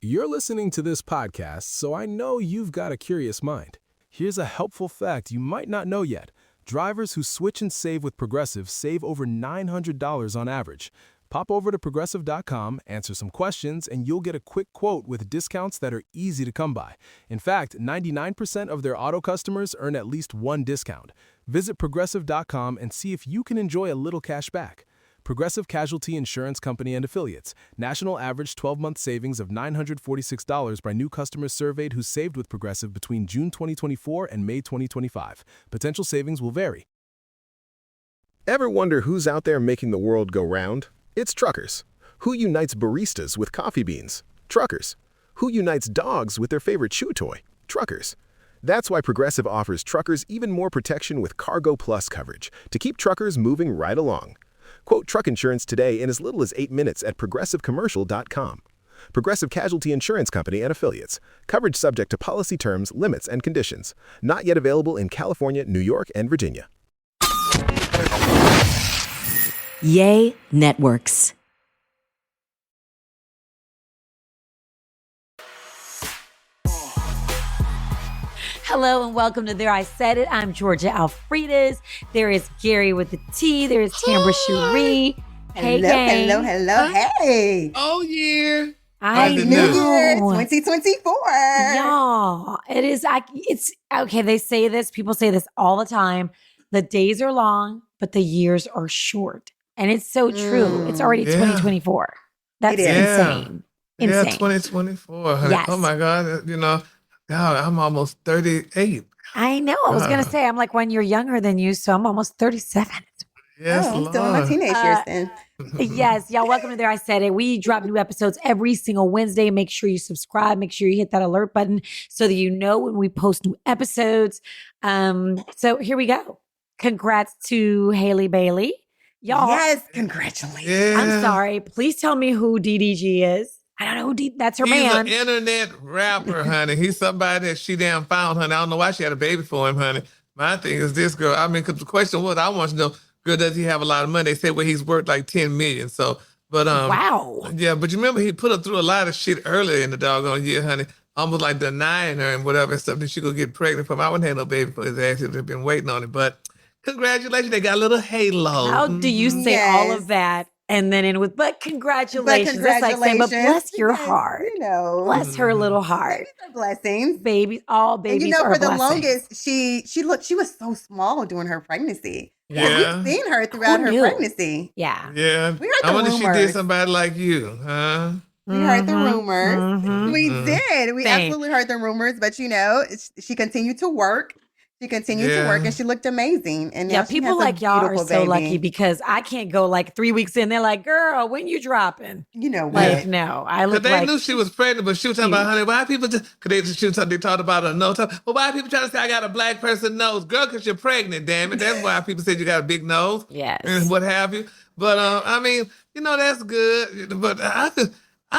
You're listening to this podcast, so I know you've got a curious mind. Here's a helpful fact you might not know yet. Drivers who switch and save with Progressive save over $900 on average. Pop over to Progressive.com, answer some questions, and you'll get a quick quote with discounts that are easy to come by. In fact, 99% of their auto customers earn at least one discount. Visit Progressive.com and see if you can enjoy a little cash back. Progressive Casualty Insurance Company and Affiliates. National average 12-month savings of $946 by new customers surveyed who saved with Progressive between June 2024 and May 2025. Potential savings will vary. Ever wonder who's out there making the world go round? It's truckers. Who unites baristas with coffee beans? Truckers. Who unites dogs with their favorite chew toy? Truckers. That's why Progressive offers truckers even more protection with Cargo Plus coverage to keep truckers moving right along. Quote truck insurance today in as little as 8 minutes at progressivecommercial.com. Progressive Casualty Insurance Company and Affiliates. Coverage subject to policy terms, limits, and conditions. Not yet available in California, New York, and Virginia. Yay Networks. Hello and welcome to There I Said It. I'm Georgia Alfredas. There is Gary with the T. There is Tambra Cherie. Hey, gang. Hello. Hey. Oh, yeah. I New know. Year 2024. Y'all, it's okay. They say this, people say this all the time. The days are long, but the years are short. And it's so true. It's already 2024. That's insane. Yeah, Insane. 2024. Honey. Yes. Oh, my God. God, I'm almost 38. I know. I was going to say, I'm like 1 year younger than you, so I'm almost 37. Yes, I'm still in my teenage years then. Yes, y'all, welcome to There I Said It. We drop new episodes every single Wednesday. Make sure you subscribe. Make sure you hit that alert button so that you know when we post new episodes. So here we go. Congrats to Halle Bailey. Y'all. Yes, congratulations. Yeah. I'm sorry. Please tell me who DDG is. I don't know who that's her He's man. an internet rapper, honey. He's somebody that she damn found, honey. I don't know why she had a baby for him, honey. My thing is this, girl. I mean, because the question was, I want to know, girl, does he have a lot of money? They said, well, he's worth like 10 million. So, but Wow. yeah, but you remember he put her through a lot of shit earlier in the doggone year, honey. Almost like denying her and whatever and stuff that she could get pregnant from. I wouldn't have no baby for his ass if they'd been waiting on it. But congratulations, they got a little halo. How do you say all of that and then in with, but congratulations. That's like saying, but bless your heart. Bless her little heart. Babies are blessings. Babies, all babies are for the blessings. longest, she was so small during her pregnancy. Yeah. We've seen her throughout her knew? pregnancy. Yeah. Yeah. We heard I the wonder if she rumors. did somebody like you, huh? We heard the rumors. Mhm. We did. We Same. absolutely heard the rumors, but she continued to work. She continued to work and she looked amazing. And now Yeah, she people has a like y'all are beautiful so baby. lucky because I can't go like 3 weeks in. They're like, girl, when you dropping? You know what? Like, no, I look They like knew she was pregnant, but she was talking about, honey, why people just, because they talked about her nose. Well, why people trying to say I got a black person nose? Girl, because you're pregnant, damn it. That's why people said you got a big nose. Yes. And what have you. But, I mean, that's good. But I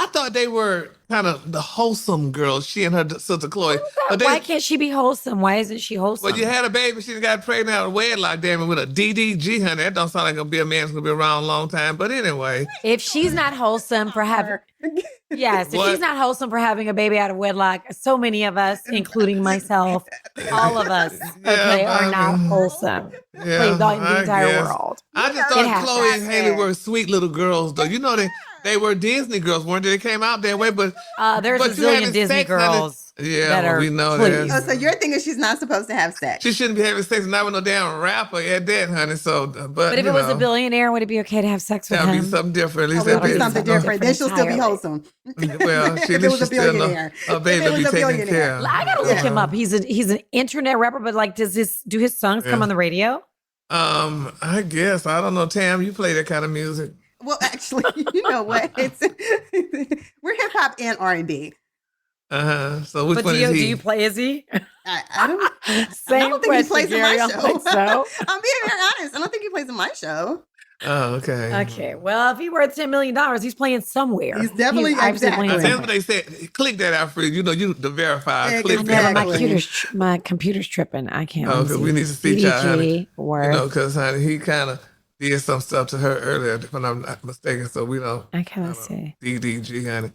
thought they were kind of the wholesome girls, she and her sister Chloe. But why can't she be wholesome? Why isn't she wholesome? Well, you had a baby, she got pregnant out of wedlock, damn it, with a DDG, honey. That don't sound like gonna be a man who's gonna be around a long time. But anyway. If she's not wholesome for having, yes, if she's not wholesome for having a baby out of wedlock, so many of us, including myself, all of us, okay, are not wholesome. Yeah, Please, the I entire guess. world. I just It thought happens. Chloe and Haley were sweet little girls, though. You know they were Disney girls, weren't they? They came out that way, but There's but a you having zillion Disney sex, honey. girls. Yeah, that are, we know please. that. Oh, so your thing is she's not supposed to have sex. She shouldn't be having sex, not with no damn rapper at that, honey. So, But if it was a billionaire, would it be okay to have sex with that'd him? be something different. At least It'll that'd be be something different. Then she'll still be entirely. wholesome. Well, she, If at it least was she a still know billionaire. her baby If it will be was a taken billionaire. care of. I gotta look him up. He's an internet rapper, but like, do his songs come on the radio? I guess. I don't know, Tam, you play that kind of music. Well, actually, you know what? We're hip hop and R&B. So which But one do is he? you play? Is he? I don't. Same I don't think he plays in my Gary. I show. don't think so. I'm being very honest. I don't think he plays in my show. Oh, okay. Okay. Well, if he worth $10 million, he's playing somewhere. He's definitely absolutely That's playing what they said. Click that, Alfred. You know, you the verified. Yeah, Click I that. never, Exactly. my computer's tripping. I can't. Oh, let me because see. we need to see y'all, honey. Word. Because honey, he kind of did some stuff to her earlier, if I'm not mistaken. So we don't. I cannot see. DDG, honey.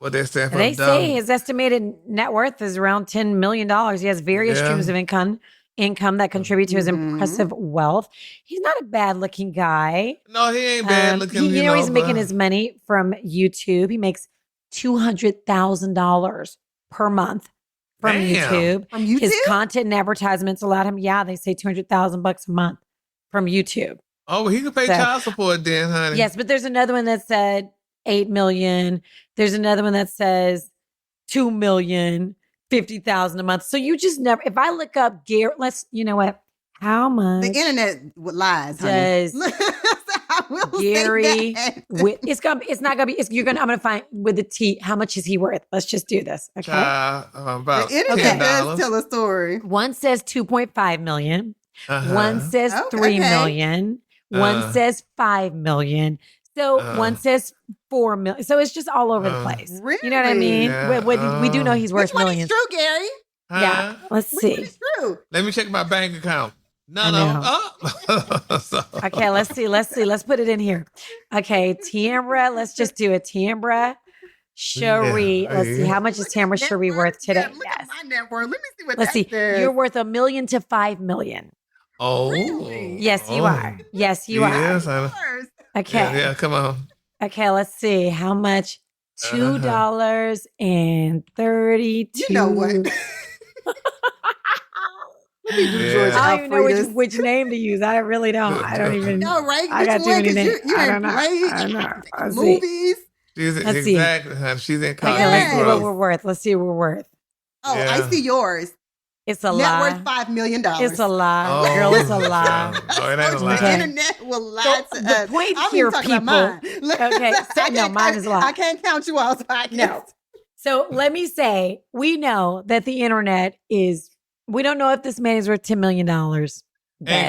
what they stand for. They dumb. say his estimated net worth is around $10 million. He has various streams of income that contribute to his impressive wealth. He's not a bad looking guy. No, he ain't bad looking. He's making his money from YouTube. He makes $200,000 per month from YouTube. From YouTube? His content and advertisements allowed him. Yeah, they say $200,000 a month from YouTube. Oh, well, he could pay child support then, honey. Yes, but there's another one that said 8 million. There's another one that says 2 million, 50,000 a month. So you just never, if I look up Gary, you know what? How much? The internet lies, does honey. I will Gary, say that. I'm going to find with the T, how much is he worth? Let's just do this. Okay. About The internet $10. does tell a story. One says 2.5 million. Uh-huh. One says Okay. 3 million. One says 5 million. So one says 4 million. So it's just all over the place. Really? You know what I mean? Yeah. We do know he's worth Which one millions. is true, Gary? Yeah. Let's Which see. one is true? Let me check my bank account. None I of know. them. Oh. So- Okay, let's see. Let's put it in here. Okay, Tambra. Let's just do it. Tambra Cherie. Yeah. Let's see. How much is Tambra Net Cherie worth today? Yeah, look at my net worth. Let me see what Let's that see. says. You're worth $1 million to $5 million. Oh. Really? Yes, you are. Yes, you are. Yes, honey. Yours. Okay. Yeah, come on. Okay, let's see. How much? $2.32. You know what? Let me do Yeah. George I don't even know Alfredus. which name to use. I really don't. I don't even. No, right? I Which got too one? many 'Cause names. You're I in don't know. plays, I don't know. Let's see. movies. Let's see. Exactly, honey. She's in college. Okay, let's see what growth. we're worth. Let's see what we're worth. Oh, Yeah. I see yours. It's a Net lie. worth $5 million. It's a lie. Oh, Girl, it's a lie. Oh, it ain't a lie. The Okay. internet will lie So to the us. point I'm here, even talking about people- mine. Okay, so- I no, can't mine count- is a lie. I can't count you all, so I can't. No. So let me say, we know that the internet is, we don't know if this man is worth $10 million. But,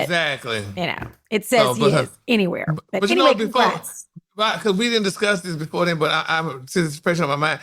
Exactly. you know, it says No, he but- is anywhere. But but you anyway, know, before- congrats. Right, because we didn't discuss this before then, but I'm since it's fresh on my mind.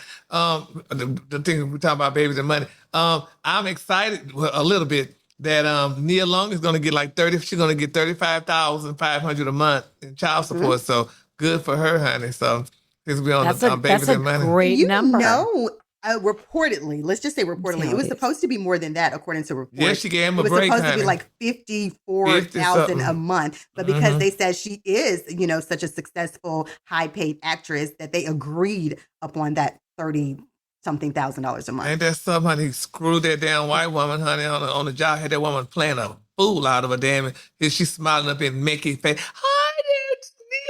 The thing we talking about babies and money. I'm excited a little bit that Nia Long is going to get like 30. She's going to get $35,500 a month in child support. So good for her, honey. So since we on That's the a, babies that's a and money. great You number. know, reportedly, let's just say reportedly, it was Jeez. supposed to be more than that, according to reports. Yeah, she gave him It a was break, supposed to honey. be like 54,000 something. a month, but because they said she is, such a successful, high-paid actress, that they agreed upon that $30-something thousand a month. Ain't that something, honey? He screwed that damn white woman, honey, on the job. Had that woman playing a fool out of her, damn it. She's smiling up in Mickey face. Hi, Nia,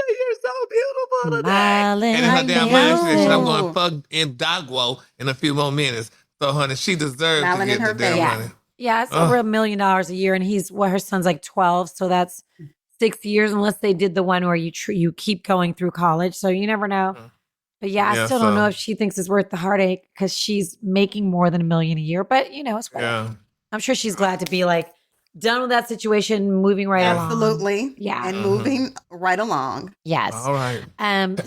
you're so beautiful today. Smiling And in her like damn mind, she said, I'm beautiful. going to fuck in Dogwo in a few more minutes. So, honey, she deserves Smiling to in get her the damn face. Yeah. money. Yeah, it's over $1 million a year, and her son's like 12, so that's 6 years, unless they did the one where you keep going through college. So you never know. But yeah, I Yeah, still don't so- know if she thinks it's worth the heartache because she's making more than $1 million a year. But it's whatever. Yeah. I'm sure she's glad to be like done with that situation, moving right along. Absolutely. Yeah. And moving right along. Yes. All right.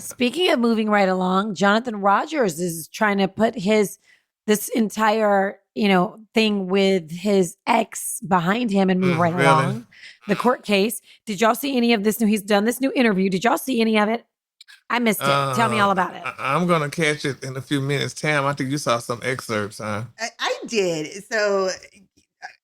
Speaking of moving right along, Jonathan Rogers is trying to put this entire thing with his ex behind him and move right Really? along. The court case. Did y'all see any of this new? He's done this new interview. Did y'all see any of it? I missed it. Tell me all about it. I'm going to catch it in a few minutes. Tam, I think you saw some excerpts, huh? I did. So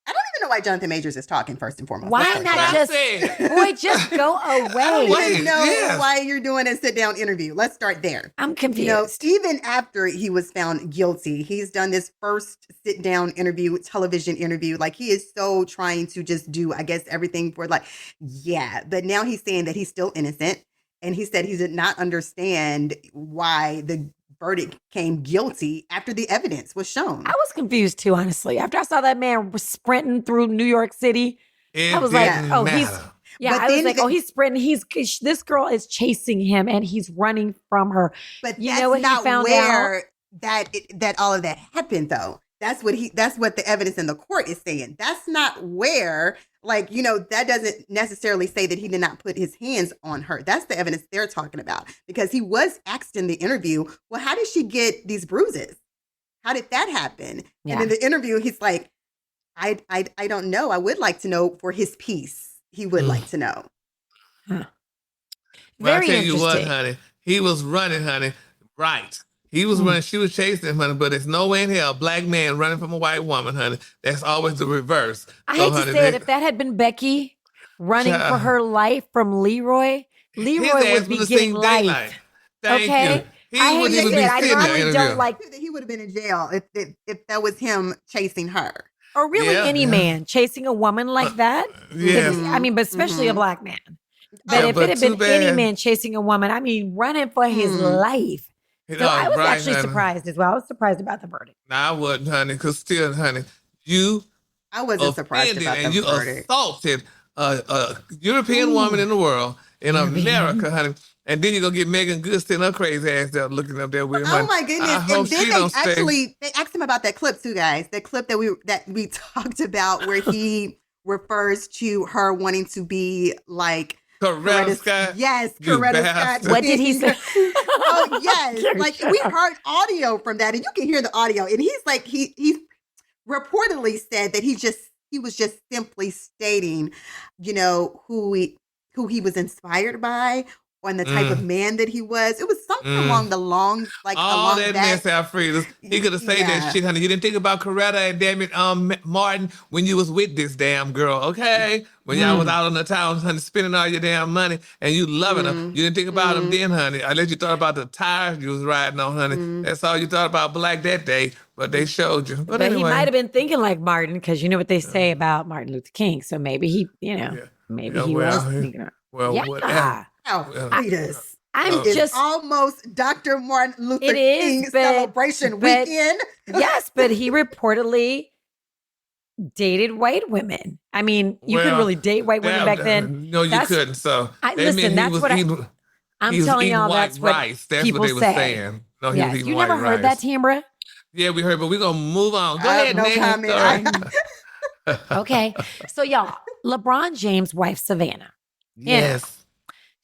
I don't even know why Jonathan Majors is talking, first and foremost. Why Let's not start just there. boy, just go I away? don't even know Yes. why you're doing a sit-down interview. Let's start there. I'm confused. Even after he was found guilty, he's done this first sit-down interview, television interview. Like, he is so trying to just do, I guess, everything for but now he's saying that he's still innocent. And he said he did not understand why the verdict came guilty after the evidence was shown. I was confused too, honestly. After I saw that man was sprinting through New York City, It I was like, didn't oh, matter. yeah, But I was then like, oh, he's sprinting. This girl is chasing him and he's running from her. But You that's know what he not found where that all of that happened, though. That's what the evidence in the court is saying. That's not where, that doesn't necessarily say that he did not put his hands on her. That's the evidence they're talking about, because he was asked in the interview, well, how did she get these bruises? How did that happen? Yeah. And in the interview, he's like, I don't know. I would like to know for his piece. He would like to know. Well, Very I tell you what, interesting. honey, he was running, honey, right. He was running, she was chasing him, honey, but there's no way in hell a black man running from a white woman, honey. That's always the reverse. I hate to say it, if that had been Becky running for her life from Leroy would be getting life. Thank okay? you. I hate to say it. I normally don't like... He would have been in jail if that was him chasing her. Or really any man chasing a woman like that. Yeah. I mean, but especially a black man. But if it had been any man chasing a woman, I mean, running for his life. So I was actually surprised as well. I was surprised about the verdict. Nah, I wasn't, honey, because still, honey, I wasn't surprised about the verdict. Assaulted a European woman in the world, in America, honey. And then you're going to get Megan Good sitting her crazy ass there looking up there with him. Oh, my goodness. And then they asked him about that clip too, guys. That clip that we talked about where he refers to her wanting to be like Coretta Scott. Yes, Coretta Scott. What did he say? Oh, yes. Like we heard audio from that, and you can hear the audio. And he's like, he reportedly said that he was just simply stating, you know, who he was inspired by, and the type of man that he was. It was something along that mess, Alfreda. He could have said that shit, honey. You didn't think about Coretta and damn it, Martin, when you was with this damn girl, okay? When y'all was out on the town, honey, spending all your damn money, and you loving her. You didn't think about him then, honey. Unless you thought about the tires you was riding on, honey. That's all you thought about black that day, but they showed you. But anyway. He might have been thinking like Martin, because you know what they say about Martin Luther King. So maybe he, you know, he was thinking. Whatever. It's almost Dr. Martin Luther King celebration weekend. Yes, but he reportedly dated white women. I mean, you could really date white women back then. No, you couldn't. So listen, that's what I'm telling y'all. That's what rice. That's people what they were saying. No, he was eating you white never heard rice. that, Tambra? Yeah, we heard, but we're gonna move on. Go ahead, no comment. Okay, so y'all, LeBron James' wife Savannah. Yes.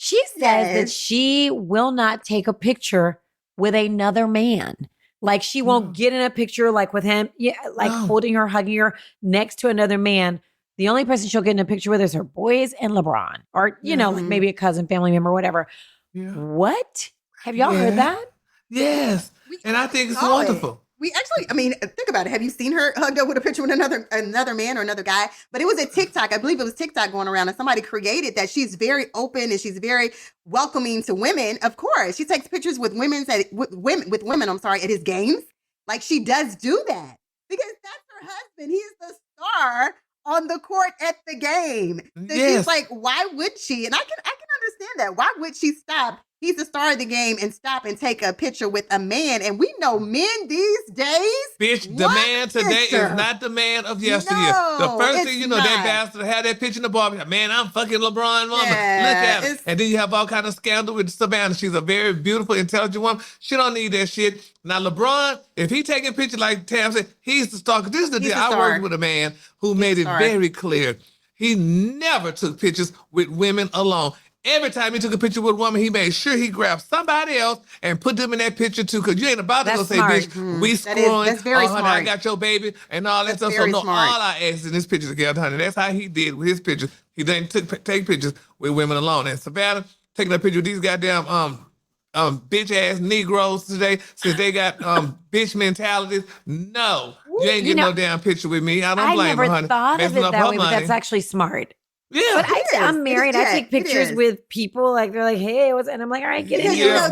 She says that she will not take a picture with another man. Like she won't get in a picture like with him, holding her, hugging her next to another man. The only person she'll get in a picture with is her boys and LeBron, or like maybe a cousin, family member, whatever. Yeah. What? Have y'all heard that? Yes, and I think it's wonderful. We actually, I mean, think about it. Have you seen her hugged up with a picture with another man or another guy? But it was a TikTok. I believe it was TikTok going around, and somebody created that. She's very open and she's very welcoming to women. Of course, she takes pictures with women. I'm sorry, at his games. Like she does do that because that's her husband. He's the star on the court at the game. So she's like, why would she? And I can understand that. Why would she stop? He's the star of the game and stop and take a picture with a man. And we know men these days. Bitch, the man today is not the man of yesteryear. No, the first thing you know, that bastard had that picture in the bar. Man, I'm fucking LeBron woman. Look at him. And then you have all kind of scandal with Savannah. She's a very beautiful, intelligent woman. She don't need that shit. Now, LeBron, if he taking pictures like Tam said, he's the star. This is the deal. I worked with a man who made it very clear. He never took pictures with women alone. Every time he took a picture with a woman, he made sure he grabbed somebody else and put them in that picture too. Because you ain't about to go say, bitch, we screwing. That's very smart. Honey, I got your baby and all that stuff. So no, all our asses in this picture together, honey. That's how he did with his pictures. He didn't take pictures with women alone. And Savannah taking a picture with these goddamn bitch ass Negroes today since they got bitch mentalities. No, you ain't getting no damn picture with me. I don't blame her, honey. I never thought of it that way, but that's actually smart. Yeah, but I'm married. I take pictures with people like they're like, "Hey, what's?" And I'm like, "All right, get in here." You're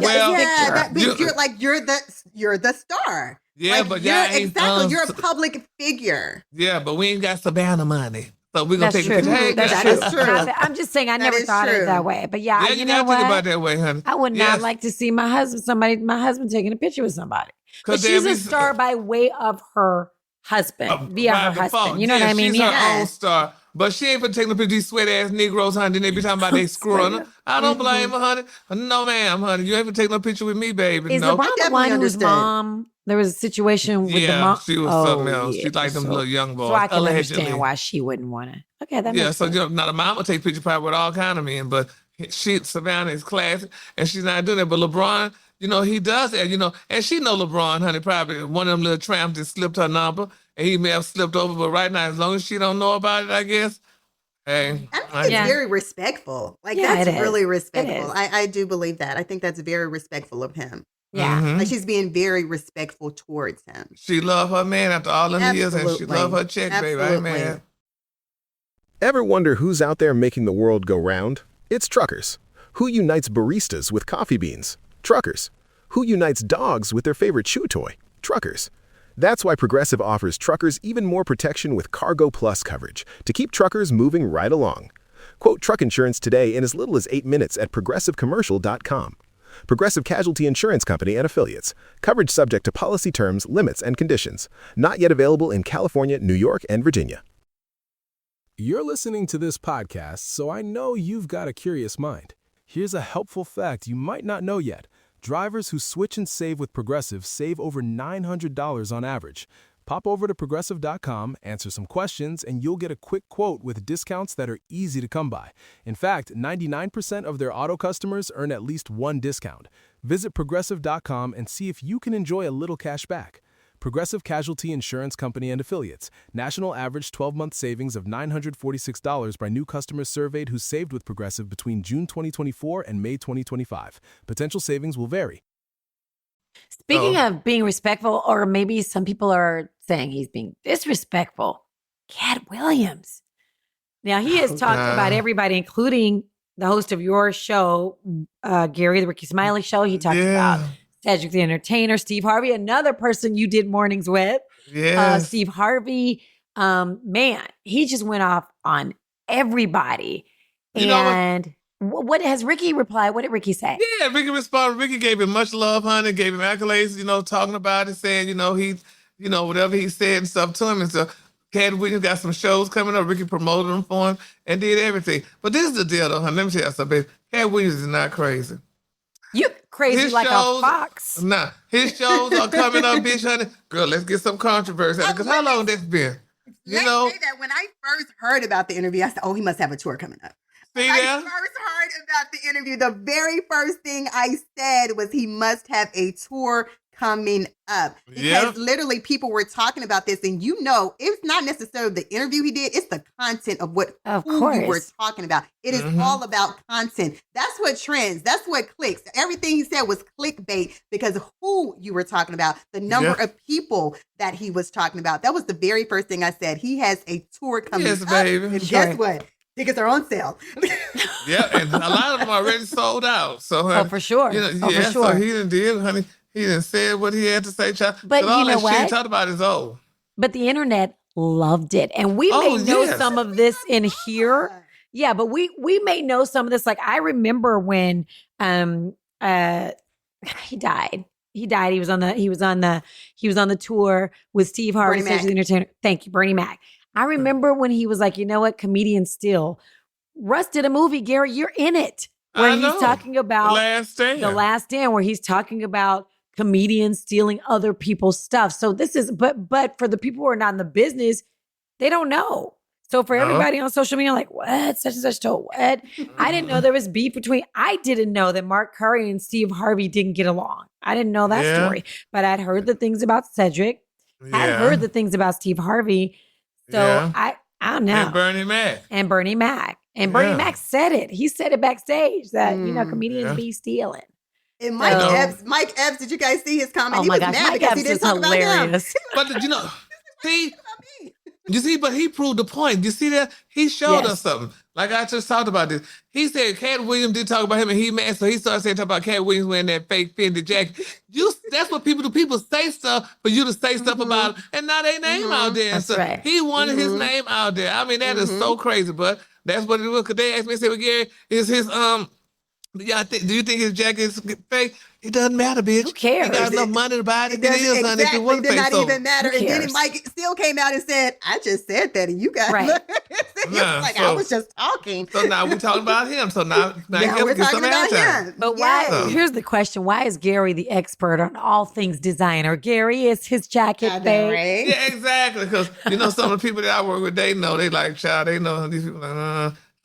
the star. Yeah, like, but you're a public figure. Yeah, but we ain't got Savannah money, so we're gonna take a picture. Hey, that's true. I'm just saying, I never thought of it that way. But yeah, you know what? Think about it that way, honey. I would not like to see my husband taking a picture with somebody. But she's a star by way of her husband, via her husband. You know what I mean? She's her own star. But she ain't for taking a picture of these sweat ass Negroes, honey. Then they be talking about they screwing her. I don't blame her, honey. No, ma'am, honey. You ain't for taking a picture with me, baby. Is LeBron the one whose mom? There was a situation with the mom. She was something else. She liked them little young boys. So I can understand why she wouldn't want to. Okay, that makes sense. So now the mom will take picture probably with all kind of men, but Savannah is classy, and she's not doing that. But LeBron, he does that, and she know LeBron, honey, probably one of them little tramps that slipped her number. And he may have slipped over, but right now, as long as she don't know about it, I guess. Hey, I think it's very respectful. Like that's really respectful. I do believe that. I think that's very respectful of him. Yeah. Mhm. Like she's being very respectful towards him. She love her man after all them years, and she Absolutely. love her check, baby. I ain't Absolutely. mad. Ever wonder who's out there making the world go round? It's truckers. Who unites baristas with coffee beans? Truckers. Who unites dogs with their favorite chew toy? Truckers. That's why Progressive offers truckers even more protection with Cargo Plus coverage to keep truckers moving right along. Quote truck insurance today in as little as 8 minutes at progressivecommercial.com. Progressive Casualty Insurance Company and Affiliates. Coverage subject to policy terms, limits, and conditions. Not yet available in California, New York, and Virginia. You're listening to this podcast, so I know you've got a curious mind. Here's a helpful fact you might not know yet. Drivers who switch and save with Progressive save over $900 on average. Pop over to Progressive.com, answer some questions, and you'll get a quick quote with discounts that are easy to come by. In fact, 99% of their auto customers earn at least one discount. Visit Progressive.com and see if you can enjoy a little cash back. Progressive Casualty Insurance Company and Affiliates. National average 12-month savings of $946 by new customers surveyed who saved with Progressive between June 2024 and May 2025. Potential savings will vary. Speaking of being respectful, or maybe some people are saying he's being disrespectful, Katt Williams. Now, he has talked about everybody, including the host of your show, Gary, the Ricky Smiley Show. He talked about Cedric the Entertainer, Steve Harvey, another person you did mornings with. Steve Harvey. Man, he just went off on everybody. You know what has Ricky replied? What did Ricky say? Yeah, Ricky responded. Ricky gave him much love, honey, gave him accolades, talking about it, saying, whatever he said and stuff to him. And so Katt Williams got some shows coming up. Ricky promoted them for him and did everything. But this is the deal, though, honey. Let me tell you something, baby. Katt Williams is not crazy. You crazy His like shows, a fox. Nah, his shows are coming up, bitch, honey. Girl, let's get some controversy. Because how long this been? Let's say that when I first heard about the interview, I said, oh, he must have a tour coming up. See When I there? first heard about the interview, the very first thing I said was he must have a tour coming up. Because literally people were talking about this, and it's not necessarily the interview he did, it's the content of who you were talking about. It is all about content. That's what trends. That's what clicks. Everything he said was clickbait because of who you were talking about, the number of people that he was talking about. That was the very first thing I said. He has a tour coming up. Baby. And guess what? Tickets are on sale. And a lot of them already sold out. So, for sure. For sure. So he didn't honey. He didn't say what he had to say, child. But all you know that what? shit he talked about is old. But the internet loved it. And we may know some of this in here. Yeah, but we may know some of this. Like I remember when he died. He died. He was on the tour with Steve Harvey, Cedric the Entertainer. Thank you, Bernie Mac. I remember when he was like, you know what, comedian still. Russ did a movie, Gary, you're in it. Where he's talking about The Last Stand, where he's talking about comedians stealing other people's stuff. So this is, but for the people who are not in the business, they don't know. So for everybody on social media, like, what? Such and such told what? I didn't know there was beef I didn't know that Mark Curry and Steve Harvey didn't get along. I didn't know that story. But I'd heard the things about Cedric. I'd heard the things about Steve Harvey. So I don't know. And Bernie Mac. And Bernie Mac said it. He said it backstage that, comedians be stealing. And Mike Epps, did you guys see his comment? Oh my gosh, Mike Epps is hilarious. But you see, but he proved the point. You see that? He showed us something. Like I just talked about this. He said Katt Williams did talk about him and he mad, so he started saying about Katt Williams wearing that fake Fendi jacket. That's what people do. People say stuff for you to say stuff about him, and now they name out there. That's so right. He wanted his name out there. I mean, that is so crazy, but that's what it was. Because they asked me, say, well, Gary, is his do you think his jacket is fake? It doesn't matter, bitch. Who cares? He got enough money to buy it. It is, honey. If it wasn't did fake, not even matter. And then Mike still came out and said, I just said that, and you guys I was just talking. So now we're talking about him. So now we're talking about him. But why? Here's the question. Why is Gary the expert on all things designer? Gary, is his jacket fake? Right? Yeah, exactly. Because, some of the people that I work with, they know. They like, child, they know these people.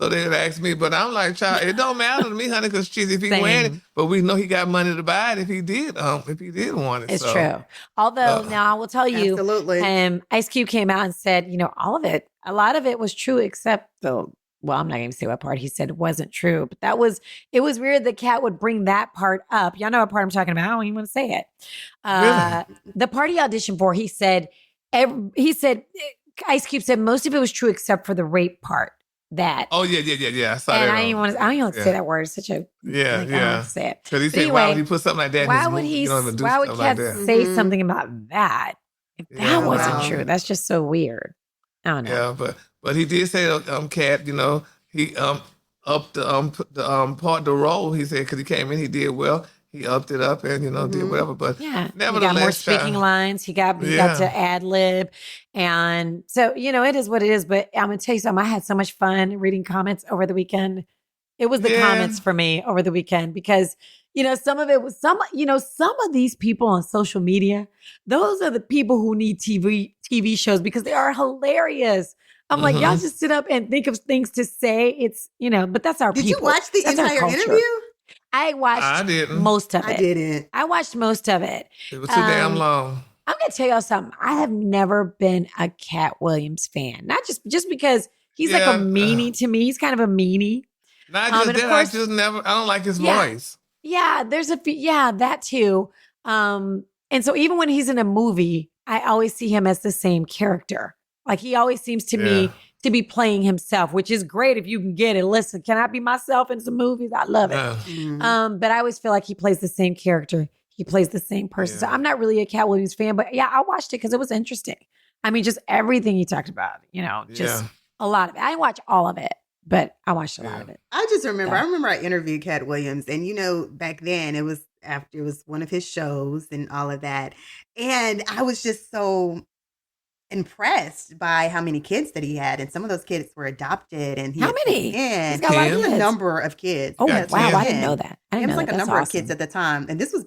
So they would ask me, but I'm like, child, it don't matter to me, honey, because if he wearing it, but we know he got money to buy it if he did want it. It's true. Although now I will tell you, absolutely. Ice Cube came out and said, a lot of it was true except the well, I'm not going to say what part he said wasn't true, but it was weird that Katt would bring that part up. Y'all know what part I'm talking about. I don't even want to say it. Really? The part he auditioned for, he said, Ice Cube said most of it was true except for the rape part. That. Oh yeah. I saw And that. I don't even want to say that word. It's such a Yeah, I don't want to say it. Because he But said, anyway, why would he put something like that? why in his would movie? he? You don't even do Why would stuff Katt like that. say Mhm. something about that? If that Yeah, wasn't wow. true, that's just so weird. I don't know. Yeah, but he did say, Katt, he upped the role. He said because he came in, he did well. He upped it up and did whatever. But Yeah, he nevertheless, got more speaking lines. He got to ad lib, and so it is what it is. But I'm gonna tell you something. I had so much fun reading comments over the weekend. It was the comments for me over the weekend because some of it was some of these people on social media. Those are the people who need TV shows because they are hilarious. I'm like, y'all just sit up and think of things to say. It's but that's our Did people. you watch the That's our entire culture. interview? I watched I didn't. most of it. I didn't. I watched most of it. It was too damn long. I'm gonna tell y'all something. I have never been a Katt Williams fan. Not just because he's like a meanie to me. He's kind of a meanie. Not just and of that. course- I don't like his Yeah. voice. Yeah, there's that too. And so even when he's in a movie, I always see him as the same character. Like he always seems to me to be playing himself, which is great if you can get it. Listen, can I be myself in some movies? I love it. But I always feel like he plays the same character. He plays the same person. So I'm not really a Katt Williams fan, but yeah, I watched it because it was interesting. I mean, just everything he talked about, just a lot of it. I didn't watch all of it, but I watched a lot of it. I just remember, I interviewed Katt Williams, and back then it was one of his shows and all of that. And I was just so impressed by how many kids that he had. And some of those kids were adopted. And How many? He's got a lot of a kids. number of kids. Oh, Yeah, wow. I 10. didn't know that. I It didn't was know like that. a That's number of awesome. kids at the time. And this was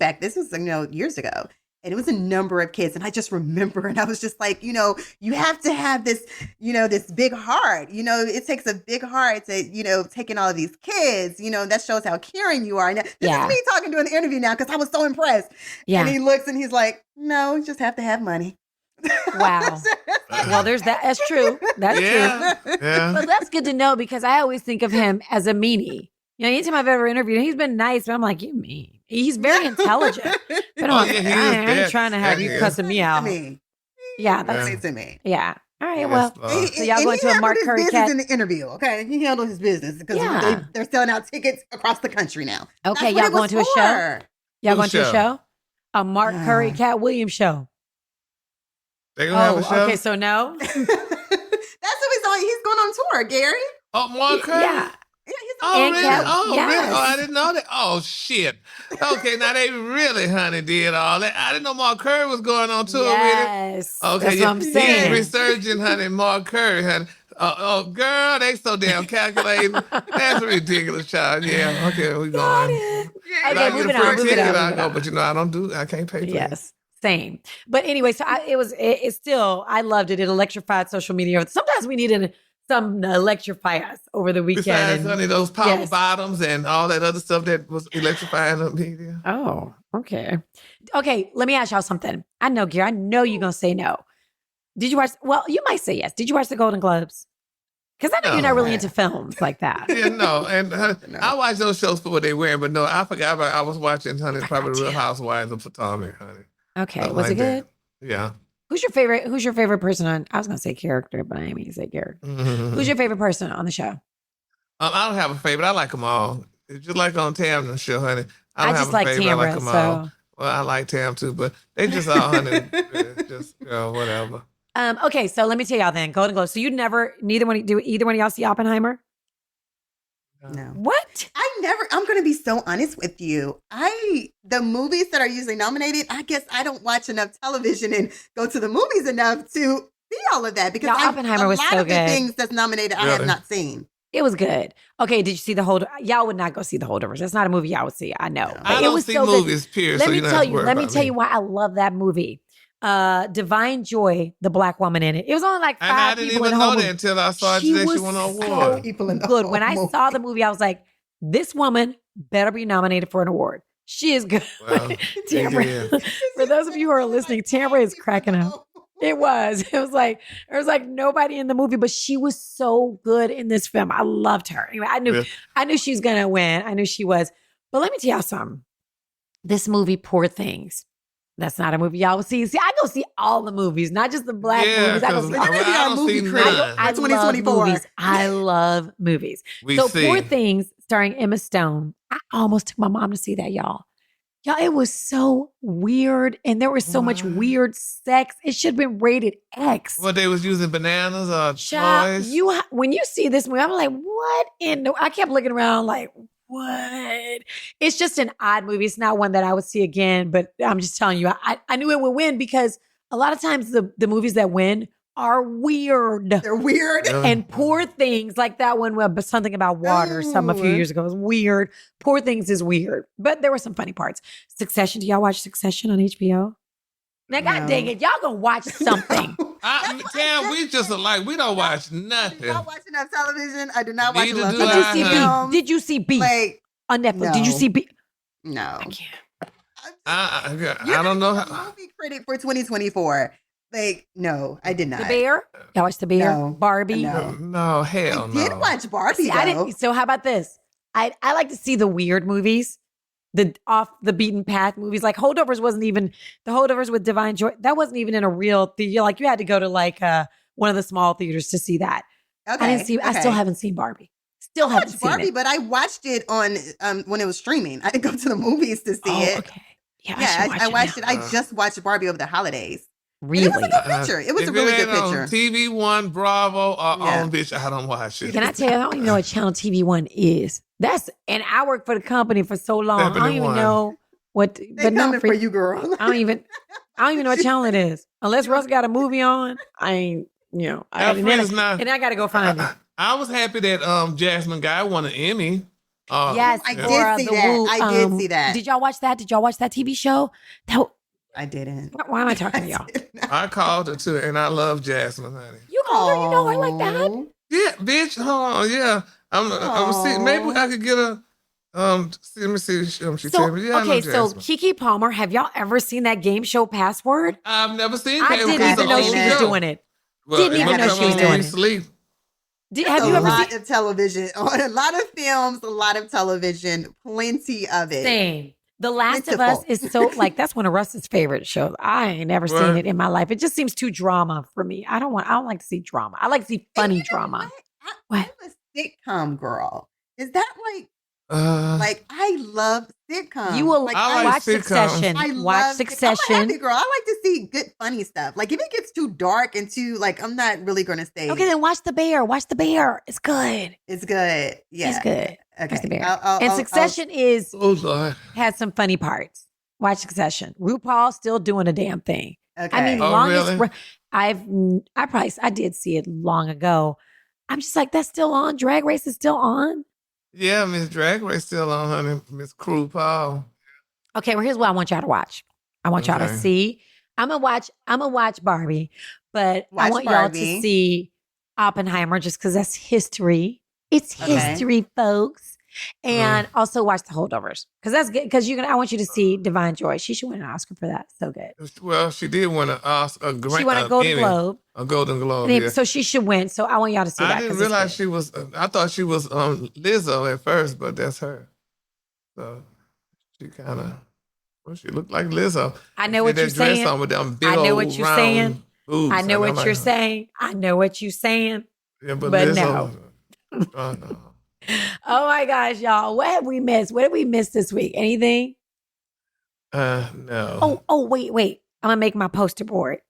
years ago. And it was a number of kids. And I just remember, and I was just like, you have to have this, this big heart. It takes a big heart to, taking all of these kids, that shows how caring you are. And this is me talking to an interview now because I was so impressed. Yeah. And he looks and he's like, no, you just have to have money. Wow. Well, there's that. That's true. That's true. Yeah. But that's good to know because I always think of him as a meanie. Anytime I've ever interviewed him, he's been nice, but I'm like, you mean? He's very intelligent. But Oh, I yeah, ain't trying to have he you is. cussing me out. I mean, Yeah, that's to me. yeah. All right, Yes, well, Lord. so y'all going he to a Mark handled his Curry business Katt? in the interview, okay? He handled his business because Yeah. they're selling out tickets across the country now. Okay, That's what y'all it going was to a show? for. Y'all Whose going to a show? show? A Mark Curry Ah. Katt Williams show. They gonna have a show? Okay, so no. That's what he's on. He's going on tour, Gary. Oh, Mark Curry? Yeah. Yeah, he's Oh, And really? Katt- Oh, yes. really? Oh, I didn't know that. Oh, shit. Okay, now they really, honey, did all that. I didn't know Mark Curry was going on tour with it. Yes. Okay, That's what I'm He is saying. resurgent, honey, Mark Curry, honey. Oh, girl, they so damn calculating. That's ridiculous, child. Yeah, okay, we Got going. it. If I Okay, get a moving free on. Moving ticket, on. I moving go, on. but I can't pay for it. Yes. Same. But anyway, so it's still, I loved it. It electrified social media. Sometimes we needed something to electrify us over the weekend. Besides, and- honey, those power Yes. bottoms and all that other stuff that was electrifying the media. Oh, okay. Okay, let me ask y'all something. I know, Gary, I know you're going to say no. Did you watch, well, you might say yes. Did you watch the Golden Globes? Because I know you're not really into films like that. Yeah, no. And honey, No. I watch those shows for what they wearing, but no, I forgot I was watching, honey, probably Real Housewives of Potomac, honey. Okay, Something was like it good? that. Yeah. Who's your favorite person on, I was going to say character, but I didn't mean to say character. Who's your favorite person on the show? I don't have a favorite. I like them all. It's just like on Tam's show, honey. I I don't just have like a favorite. I like Tamra, them so. all. Well, I like Tam too, but they just all, honey, just whatever. Okay, so let me tell y'all then, Golden Globes. So neither one of y'all see Oppenheimer? No. What? I'm going to be so honest with you. The movies that are usually nominated, I guess I don't watch enough television and go to the movies enough to see all of that because No, Oppenheimer was a lot so of the good. things that's nominated I have Really? not seen. It was good. Okay, did you see the Hold? Y'all would not go see the Holdovers. That's not a movie y'all would see. I know. But I it don't was see so good. movies, period. Let so me you don't tell have to you. worry Let me about tell you why I love that movie. Divine Joy, the black woman in it. It was only like And I five didn't people in even the whole know that movie. until I saw She that she was won an so award. People in the good. When I whole saw the movie, I was like, this woman better be nominated for an award. She is good. Well, Tamra, yeah. for those of you who are listening, Tamra is cracking up. It was. It was like there was like nobody in the movie, but she was so good in this film. I loved her. Anyway, I knew she was gonna win. I knew she was. But let me tell y'all something. This movie, Poor Things. That's not a movie y'all will see. See, I go see all the movies, not just the black movies. I go see. I don't see none. I 2024. love movies. I love movies. Poor Things, starring Emma Stone. I almost took my mom to see that, y'all. Y'all, it was so weird, and there was so much weird sex. It should have been rated X. What, they was using bananas or toys? When you see this movie, I'm like, what in the... I kept looking around like, what? It's just an odd movie. It's not one that I would see again, but I'm just telling you, I knew it would win because a lot of times the movies that win are weird. They're weird. And Poor Things, like that one, something about water, a few years ago, was weird. Poor Things is weird, but there were some funny parts. Succession, do y'all watch Succession on HBO? Now, God dang it, y'all gonna watch something. Damn, we just like, we don't watch nothing. I do not watch enough television. I do not watch Neither enough do television. Did you see B on Netflix? No. Did you see B? No. I can't. I don't know how. Movie critic for 2024. Like, no, I did not. The Bear? Y'all watch The Bear? No. Barbie? No, hell no. I did watch Barbie, See, though. so how about this? I like to see the weird movies, the off the beaten path movies. Like Holdovers wasn't even, the Holdovers with Divine Joy, that wasn't even in a real theater. Like you had to go to like one of the small theaters to see that. Okay. I still haven't seen Barbie. Still haven't seen Barbie, it. but I watched it on when it was streaming. I didn't go to the movies to see it. Okay. Yeah, I watched it. I just watched Barbie over the holidays. Really? And it was a good picture. It was a really good picture. On TV One, Bravo, or on bitch, I don't watch it. Can I tell you, I don't even know what channel TV One is. And I worked for the company for so long. I don't even know what. They coming for you, girl. I don't even know what channel it is. Unless Russ got a movie on, I ain't. And I got to go find it. I was happy that Jasmine Guy won an Emmy. Yes, I did see that. I did see that. Did y'all watch that? Did y'all watch that TV show? I didn't. Why am I talking to y'all? I called her too, and I love Jasmine, honey. You called her? You know her like that? Yeah, bitch. Hold on. Yeah, I'm see. Maybe I could get a. Let me see. She told me. Yeah, okay, so Keke Palmer, have y'all ever seen that game show Password? I've never seen. I didn't even know she was doing it. Didn't even know she was doing it. Sleep. Have you ever seen? A lot of television, a lot of films, a lot of television, plenty of it. Same. The Last of Us is so like that's one of Russ's favorite shows. I ain't never seen it in my life. It just seems too drama for me. I don't like to see drama. I like to see funny drama. I'm a sitcom girl. Is that like I love sitcoms. You will watch sitcoms. Succession. Watch Succession. I'm a happy girl. I like to see good funny stuff. Like if it gets too dark and too like I'm not really gonna stay. Okay, then watch The Bear. Watch The Bear. It's good. It's good. Yeah. It's good. Okay. Watch The Bear. Succession has some funny parts. Watch Succession. RuPaul's still doing a damn thing. Okay. I mean, really? I did see it long ago. I'm just like, that's still on. Drag Race is still on. Yeah, Miss Drag Race still on, honey. Miss Crew Paul. Okay, well, here's what I want y'all to watch. I want y'all to see. I'm gonna watch Barbie, but I want y'all to see Oppenheimer just because that's history. It's history, folks. And also watch The Holdovers because that's good. Because I want you to see Divine Joy. She should win an Oscar for that. So good. Well, she did win an Oscar. She won a Golden Globe. A Golden Globe. So she should win. So I want y'all to see that. I didn't realize she was. I thought she was Lizzo at first, but that's her. So she kind of. Well, she looked like Lizzo. I know what you're saying. On with them big I know old what you're round saying. boobs. I know what you're saying. I know what you're saying. Yeah, but Lizzo, no. Oh my gosh, y'all. What have we missed? What did we miss this week? Anything? No. Oh, wait. I'm going to make my poster board.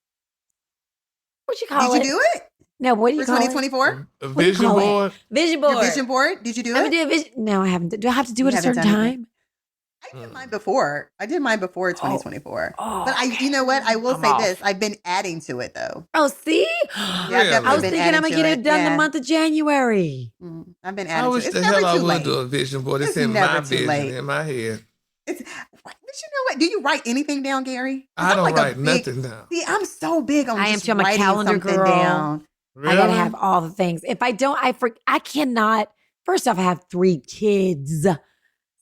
What you call it? Did you do it? No, what do you for call 2024? A vision board? Vision board. Your vision board? Did you do I'm it? going to do a vision. No, I haven't. Do I have to do it You at a certain haven't done it. time? I did mine before. 2024. Oh, but you know what? I will say this. I've been adding to it though. Oh, see? Yeah, Really? I've I was been thinking I'm adding going to get to it done yeah. the month of January. I've been I adding wish to it. the It's hell never I too would late. do a vision board. It's It's in never my too vision, late. in my head. But you know what? Do you write anything down, Gary? I don't like write nothing down. See, I'm so big on I am just too. I'm a writing calendar something girl. down. Really? I got to have all the things. If I don't, I cannot. First off, I have 3 kids.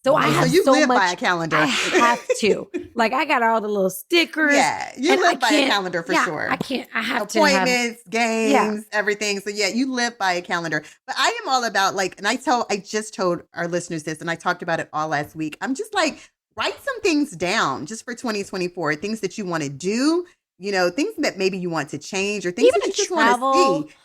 So I So have you so live much. by a calendar. I have to. Like I got all the little stickers. Yeah, you and live I by a can't- calendar for yeah, sure. I can't. I have to have. Appointments, games, everything. So yeah, you live by a calendar. But I am all about like, and I just told our listeners this, and I talked about it all last week. I'm just like, write some things down just for 2024, things that you want to do, things that maybe you want to change or things Even that you to just travel. want to see.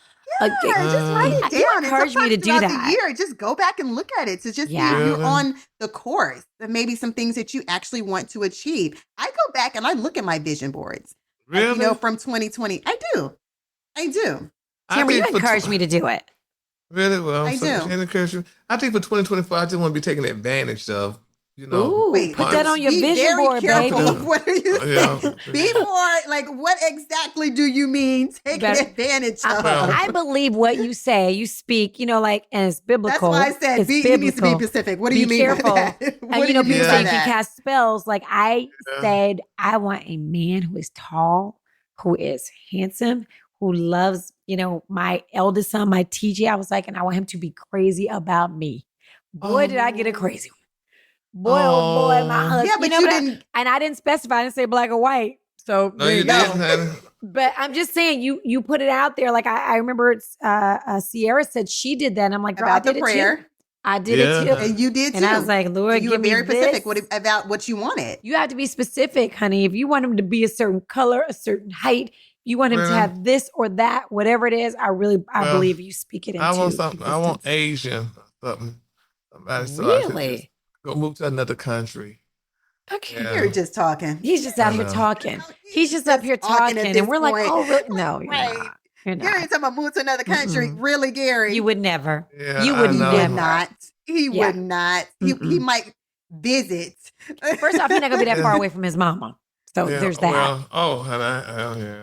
Yeah, just write it You down. encouraged me to sometimes do throughout that. the year, just go back and look at it to just see Yeah. if you're Really? on the course and maybe some things that you actually want to achieve. I go back and I look at my vision boards. Like, Really? from 2020. I do. Tamara, you think for encouraged me to do it. Really? Well, I do. Shannon encouraged you. I think for 2024, I just want to be taken advantage of. Ooh, Wait, put that on your be vision very board, careful baby. of what are you Yeah. saying. Be more like, what exactly do you mean taking Better- advantage of? I believe what you say. You speak, and it's That's biblical. why I said It's he needs to be biblical. specific. What do Be you mean careful. by that? And What do you mean people Yeah. say by you can that? cast spells. Like I Yeah. said, I want a man who is tall, who is handsome, who loves, my eldest son, my TJ. I was like, and I want him to be crazy about me. Boy, did I get a crazy one. Boy, oh boy, my Oh. husband. Yeah, but you didn't. And I didn't specify. I didn't say black or white. So No, there you you go. didn't, honey. But I'm just saying, you put it out there. Like I remember Sierra said she did that. And I'm like, girl, About I did the it too. prayer. I did Yeah. it too. And you did too. And I was like, Lord, And you were give me very specific this. about what you wanted. You have to be specific, honey. If you want him to be a certain color, a certain height, you want him to Well, have this or that, whatever it is, I Well, believe you speak it into I want something. I want existence. Asian something. Somebody so I could just Really? go move to another country. Okay. Yeah. You're just talking. He's just out I here know. talking. He's just up here talking. at And this we're like, point. oh, really? No, you're Right. not. You're Gary not. talking about move to another country. Mm-mm. Really, Gary? You would never. Yeah, You I would He know. would never. not. He Yeah. would not. He might visit. First off, he's not going to be that Yeah. far away from his mama. So Yeah, there's that. Well, oh, honey, yeah.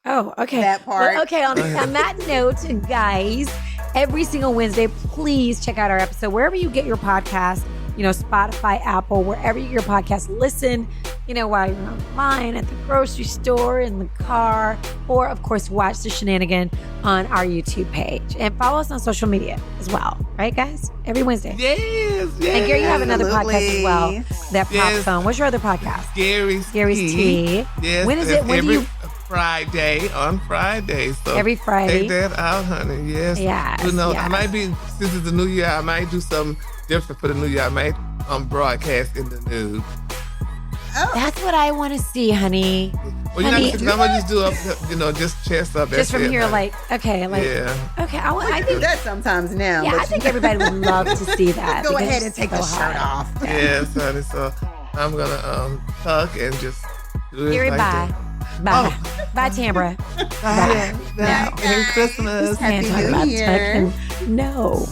Oh, okay. That part. Well, okay, on that note, guys, every single Wednesday, please check out our episode wherever you get your podcast, Spotify, Apple, wherever you get your podcast. Listen, while you're online, at the grocery store, in the car, or of course, watch the shenanigan on our YouTube page. And follow us on social media as well. Right, guys? Every Wednesday. Yes, yes. And Gary, you have another podcast as well Absolutely. that pops Yes. on. What's your other podcast? Gary's Tea. Yes. When is that's it? When do every you- Friday on Friday. So Every Friday. take that out, honey. Yes. Yes, I yes. might be, since it's the new year, I might do something different for the new year. I might broadcast in the news. That's what I want to see, honey. Well, you're Honey, not, I'm gonna just do up, just chest up. Just that's from it, here, honey. okay, Yeah. okay. I do think, that sometimes now. yeah, but I think everybody would love to see that. go because ahead and it's take so the shirt hot. off. Yes, honey. So I'm gonna talk and just do it Gary, like bye. that. Bye. Bye, Tambra. Bye. No. Merry Christmas. Happy Can't talk New about Year. tucking. No.